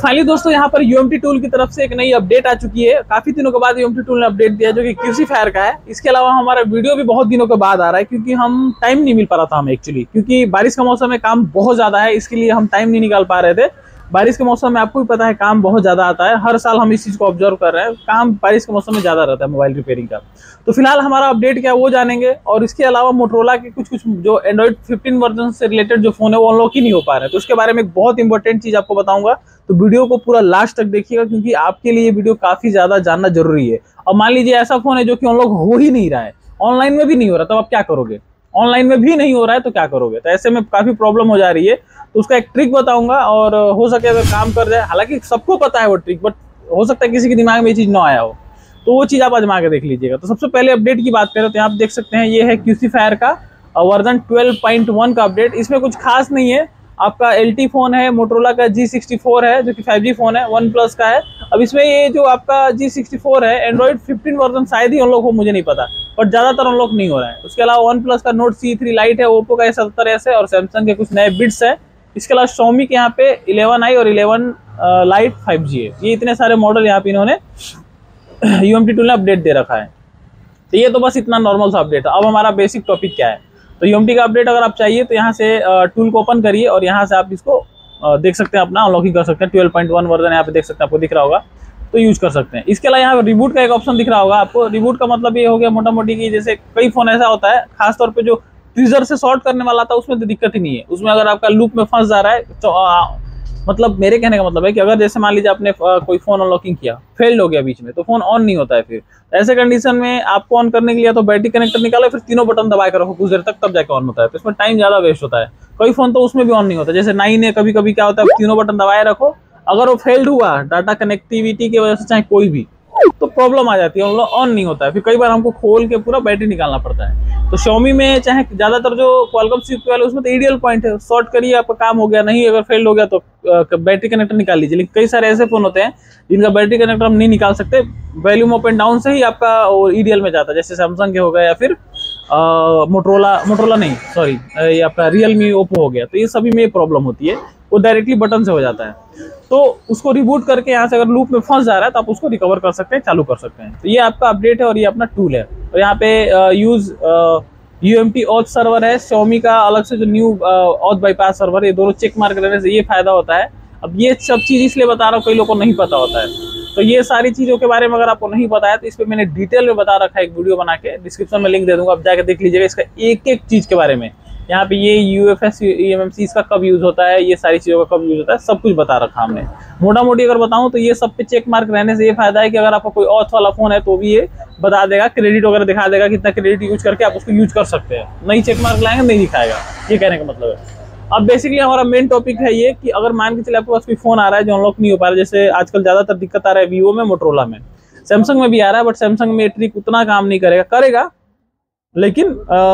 Finally दोस्तों यहाँ पर यूएमटी टूल की तरफ से एक नई अपडेट आ चुकी है। काफी दिनों के बाद यूएमटी टूल ने अपडेट दिया जो कि क्यूसी फायर का है। इसके अलावा हमारा वीडियो भी बहुत दिनों के बाद आ रहा है क्योंकि हम टाइम नहीं मिल पा रहा था हमें एक्चुअली, क्योंकि बारिश का मौसम में काम बहुत ज्यादा है, इसके लिए हम टाइम नहीं निकाल पा रहे थे। बारिश के मौसम में आपको भी पता है काम बहुत ज्यादा आता है, हर साल हम इस चीज को ऑब्जर्व कर रहे हैं, काम बारिश के मौसम में ज्यादा रहता है मोबाइल रिपेयरिंग का। तो फिलहाल हमारा अपडेट क्या है वो जानेंगे, और इसके अलावा मोटरोला के कुछ जो एंड्रॉइड 15 वर्जन से रिलेटेड जो फोन है वो अनलॉक ही नहीं हो पा रहे हैं, तो उसके बारे में एक बहुत इंपॉर्टेंट चीज आपको बताऊंगा। तो वीडियो को पूरा लास्ट तक देखिएगा क्योंकि आपके लिए ये वीडियो काफी ज्यादा जानना जरूरी है। अब मान लीजिए ऐसा फोन है जो कि अनलॉक हो ही नहीं रहा है, ऑनलाइन में भी नहीं हो रहा, तो आप क्या करोगे? ऑनलाइन में भी नहीं हो रहा है तो क्या करोगे? तो ऐसे में काफी प्रॉब्लम हो जा रही है। तो उसका एक ट्रिक बताऊंगा और हो सके अगर काम कर जाए, हालांकि सबको पता है वो ट्रिक, बट हो सकता है किसी के दिमाग में ये चीज ना आया हो, तो वो चीज आप आजमा के देख लीजिएगा। तो सबसे पहले अपडेट की बात करें तो यहाँ आप देख सकते हैं ये है क्यूसी फायर का वर्जन 12.1 का अपडेट। इसमें कुछ खास नहीं है, आपका LT फोन है, मोटरोला का G64 है जो कि 5G फोन है, OnePlus का है। अब इसमें ये जो आपका G64 है एंड्रॉइड 15 वर्जन शायद ही अनलॉक हो, मुझे नहीं पता, बट ज्यादातर अनलॉक नहीं हो रहा है। उसके अलावा OnePlus का Note C3 Lite है, ओप्पो का A70s है और सैमसंग के कुछ नए बिट्स है। इसके अलावा Xiaomi के यहाँ पे 11i और 11 Lite 5G है। ये इतने सारे मॉडल यहाँ पे इन्होंने यूएमटी टूल ने अपडेट दे रखा है। तो ये तो बस इतना नॉर्मल सा अपडेट है। अब हमारा बेसिक टॉपिक क्या है, तो यूएमटी का अपडेट अगर आप चाहिए तो यहाँ से टूल को ओपन करिए और यहाँ से आप इसको देख सकते हैं, अपना अनलॉकिंग कर सकते हैं। 12.1 वर्जन यहाँ पे देख सकते हैं, आपको दिख रहा होगा, तो यूज कर सकते हैं। इसके अलावा यहाँ पे रिबूट का एक ऑप्शन दिख रहा होगा आपको। रिबूट का मतलब ये हो गया मोटा मोटी कि जैसे कई फोन ऐसा होता है, खासतौर पे जो ट्रिजर से शॉर्ट करने वाला था उसमें तो दिक्कत ही नहीं है। उसमें अगर आपका लूप में फंस जा रहा है तो मतलब मेरे कहने का मतलब है कि अगर जैसे मान लीजिए आपने कोई फोन अनलॉकिंग किया, फेल्ड हो गया बीच में, तो फोन ऑन नहीं होता है। फिर तो ऐसे कंडीशन में आपको ऑन करने के लिए तो बैटरी कनेक्टर निकालो, फिर तीनों बटन दबा के रखो कुछ देर तक, तब जाके ऑन होता है। तो इसमें टाइम ज्यादा वेस्ट होता है। कई फोन तो उसमें भी ऑन नहीं होता, जैसे 9 है, कभी कभी क्या होता है तीनों बटन दबाए रखो, अगर वो फेल्ड हुआ डाटा कनेक्टिविटी की वजह से चाहे कोई भी, तो प्रॉब्लम आ जाती है, ऑन नहीं होता है। फिर कई बार हमको खोल के पूरा बैटरी निकालना पड़ता है। तो Xiaomi में चाहे ज्यादातर जो Qualcomm CPU वाले उसमें तो आइडियल पॉइंट है, शॉर्ट करिए आपका काम हो गया, नहीं अगर फेल हो गया तो बैटरी कनेक्टर निकाल लीजिए। लेकिन कई सारे ऐसे फोन होते हैं जिनका बैटरी कनेक्टर हम नहीं निकाल सकते, वॉल्यूम अप एंड डाउन से ही आपका ईडीएल में जाता है, जैसे सैमसंग के हो गया या फिर मोटरोला नहीं सॉरी ये आपका रियलमी ओप्पो हो गया। तो ये सभी में प्रॉब्लम होती है, वो डायरेक्टली बटन से हो जाता है। तो उसको रिबूट करके यहाँ से अगर लूप में फंस जा रहा है तो आप उसको रिकवर कर सकते हैं, चालू कर सकते हैं। तो ये आपका अपडेट है और ये अपना टूल है। और यहाँ पे यूज यूएमटी ऑथ सर्वर है, Xiaomi का अलग से जो न्यू ऑथ बाईपास सर्वर, ये दोनों चेक मार्क रहने से ये फायदा होता है। अब ये सब चीज इसलिए बता रहा हूँ, कई लोगों को नहीं पता होता है। तो ये सारी चीजों के बारे में अगर आपको नहीं पता है तो इस पे मैंने डिटेल में बता रखा है, एक वीडियो बना के डिस्क्रिप्शन में लिंक दे दूंगा, आप जाके देख लीजिएगा इसका एक एक चीज के बारे में। यहाँ पे ये UFS eMMC इसका कब यूज होता है, ये सारी चीजों का कब यूज होता है, सब कुछ बता रखा हमने। मोटा मोटी अगर बताऊं तो ये सब पे चेक मार्क रहने से ये फायदा है कि अगर आपका कोई ऑथ वाला फोन है तो भी ये बता देगा, क्रेडिट वगैरह दिखा देगा, कितना क्रेडिट यूज करके आप उसको यूज कर सकते हैं। नहीं चेक मार्क लाएंगे नहीं दिखाएगा, ये कहने का मतलब है। अब बेसिकली हमारा मेन टॉपिक है ये कि अगर मान के चले आपके पास कोई फोन आ रहा है जो अनलॉक नहीं हो पा रहा है, जैसे आजकल ज्यादातर दिक्कत आ रहा है वीवो में, मोटरोला में, सैमसंग में भी आ रहा है, बट सैमसंग में ट्रिक उतना काम नहीं करेगा, लेकिन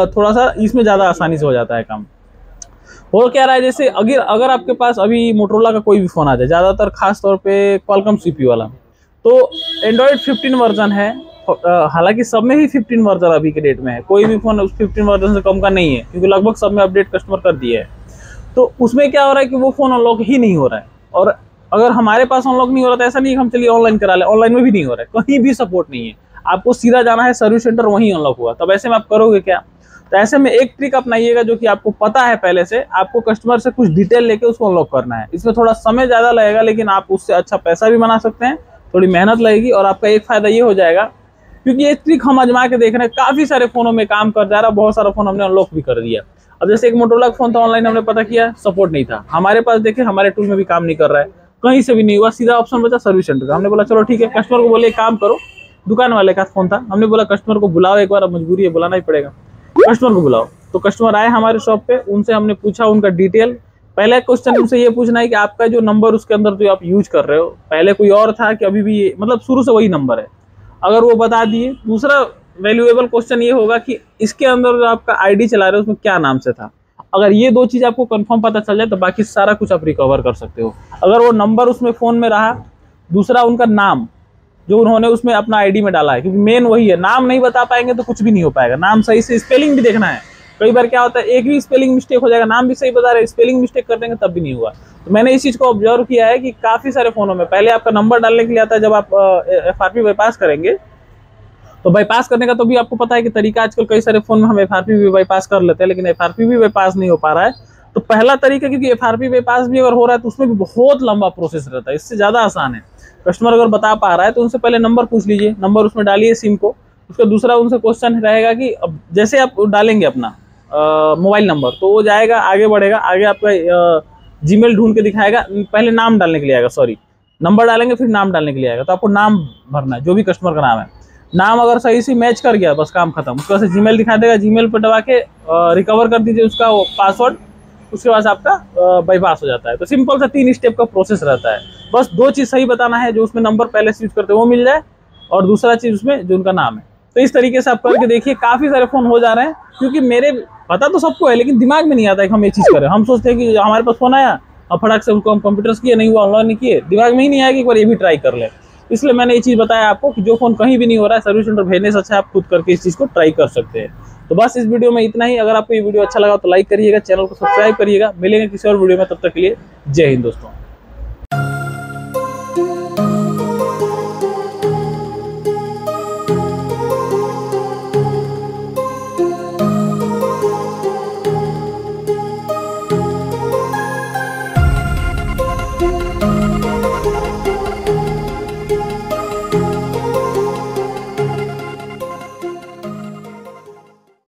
थोड़ा सा इसमें ज्यादा आसानी से हो जाता है काम। और क्या रहा है, जैसे अगर आपके पास अभी मोटरोला का कोई भी फोन आ जाए, ज्यादातर खास तौर पे Qualcomm CPU वाला, तो एंड्रॉइड 15 वर्जन है, हालांकि सब में ही 15 वर्जन अभी के डेट में है, कोई भी फोन उस 15 वर्जन से कम का नहीं है क्योंकि लगभग सब में अपडेट कस्टमर कर दिए है। तो उसमें क्या हो रहा है कि वो फोन अनलॉक ही नहीं हो रहा है। और अगर हमारे पास अनलॉक नहीं हो रहा तो ऐसा नहीं कि हम चलिए ऑनलाइन करा ले, ऑनलाइन में भी नहीं हो रहा है, कहीं भी सपोर्ट नहीं है, आपको सीधा जाना है सर्विस सेंटर, वहीं अनलॉक हुआ। तब ऐसे में आप करोगे क्या? तो ऐसे में एक ट्रिक अपनाइएगा जो कि आपको पता है पहले से, आपको कस्टमर से कुछ डिटेल लेके उसको अनलॉक करना है। इसमें थोड़ा समय ज्यादा लगेगा लेकिन आप उससे अच्छा पैसा भी बना सकते हैं, थोड़ी मेहनत लगेगी। और आपका एक फायदा ये हो जाएगा क्योंकि ये ट्रिक हम आजमा के देख रहे हैं, काफी सारे फोनों में काम कर जा रहा है, बहुत सारा फोन हमने अनलॉक भी कर दिया। अब जैसे एक मोटरोला का फोन था, ऑनलाइन हमने पता किया, सपोर्ट नहीं था हमारे पास, देखे हमारे टूल में भी काम नहीं कर रहा है, कहीं से भी नहीं हुआ, सीधा ऑप्शन बचा सर्विस सेंटर का। हमने बोला चलो ठीक है, कस्टमर को बोले काम करो, दुकान वाले का फोन था, हमने बोला कस्टमर को बुलाओ एक बार, अब मजबूरी है बुलाना ही पड़ेगा, कस्टमर को बुलाओ। तो कस्टमर आए हमारे शॉप पे, उनसे हमने पूछा उनका डिटेल। पहले क्वेश्चन उनसे ये पूछना है कि आपका जो नंबर उसके अंदर जो आप यूज कर रहे हो, पहले कोई और था कि अभी भी मतलब शुरू से वही नंबर है, अगर वो बता दिए। दूसरा वैल्यूएबल क्वेश्चन ये होगा कि इसके अंदर जो आपका आईडी चला रहे हो उसमें क्या नाम से था। अगर ये दो चीज आपको कंफर्म पता चल जाए तो बाकी सारा कुछ आप रिकवर कर सकते हो। अगर वो नंबर उसमें फोन में रहा, दूसरा उनका नाम जो उन्होंने उसमें अपना आईडी में डाला है, क्योंकि मेन वही है, नाम नहीं बता पाएंगे तो कुछ भी नहीं हो पाएगा। नाम सही से, स्पेलिंग भी देखना है, कई बार क्या होता है एक भी स्पेलिंग मिस्टेक हो जाएगा, नाम भी सही बता रहे, स्पेलिंग मिस्टेक कर देंगे तब भी नहीं हुआ। तो मैंने इस चीज़ को ऑब्जर्व किया है कि काफ़ी सारे फ़ोनों में पहले आपका नंबर डालने के लिए आता है, जब आप FRP बाईपास करेंगे तो बाईपास करने का तो भी आपको पता है कि तरीका आजकल कई सारे फ़ोन में हम FRP भी बाईपास कर लेते हैं, लेकिन FRP भी बाईपास नहीं हो पा रहा है। तो पहला तरीका, क्योंकि FRP बाईपास भी अगर हो रहा है तो उसमें भी बहुत लंबा प्रोसेस रहता है, इससे ज़्यादा आसान है। कस्टमर अगर बता पा रहा है तो उनसे पहले नंबर पूछ लीजिए, नंबर उसमें डालिए सिम को। उसका दूसरा उनसे क्वेश्चन रहेगा कि अब जैसे आप डालेंगे अपना मोबाइल नंबर, तो वो जाएगा आगे बढ़ेगा, आगे आपका जीमेल ढूंढ के दिखाएगा, पहले नाम डालने के लिए आएगा, सॉरी नंबर डालेंगे फिर नाम डालने के लिए आएगा। तो आपको नाम भरना है, जो भी कस्टमर का नाम है। नाम अगर सही से मैच कर गया बस काम खत्म। उसके बाद से जीमेल दिखा देगा, जीमेल पर दबा के रिकवर कर दीजिए उसका पासवर्ड, उसके बाद आपका बाईपास हो जाता है। तो सिंपल सा 3 स्टेप का प्रोसेस रहता है। बस 2 चीज़ सही बताना है, जो उसमें नंबर पहले से यूज करते हैं वो मिल जाए, और दूसरा चीज़ उसमें जो उनका नाम है। तो इस तरीके से आप करके देखिए, काफ़ी सारे फ़ोन हो जा रहे हैं। क्योंकि मेरे पता तो सबको है, लेकिन दिमाग में नहीं आता है कि हम ये चीज़ करें। हम सोचते हैं कि हमारे पास फ़ोन आया और फटाक से उसको हम कंप्यूटर्स किए, नहीं हुआ ऑनलाइन नहीं किए, दिमाग में ही नहीं आया कि एक बार ये भी ट्राई कर ले। इसलिए मैंने ये चीज़ बताया आपको कि जो फ़ोन कहीं भी नहीं हो रहा है, सर्विस सेंटर भेजने से अच्छा आप खुद करके इस चीज़ को ट्राई कर सकते हैं। तो बस इस वीडियो में इतना ही। अगर आपको ये वीडियो अच्छा लगा तो लाइक करिएगा, चैनल को सब्सक्राइब करिएगा। मिलेंगे किसी और वीडियो में, तब तक के लिए जय हिंद दोस्तों।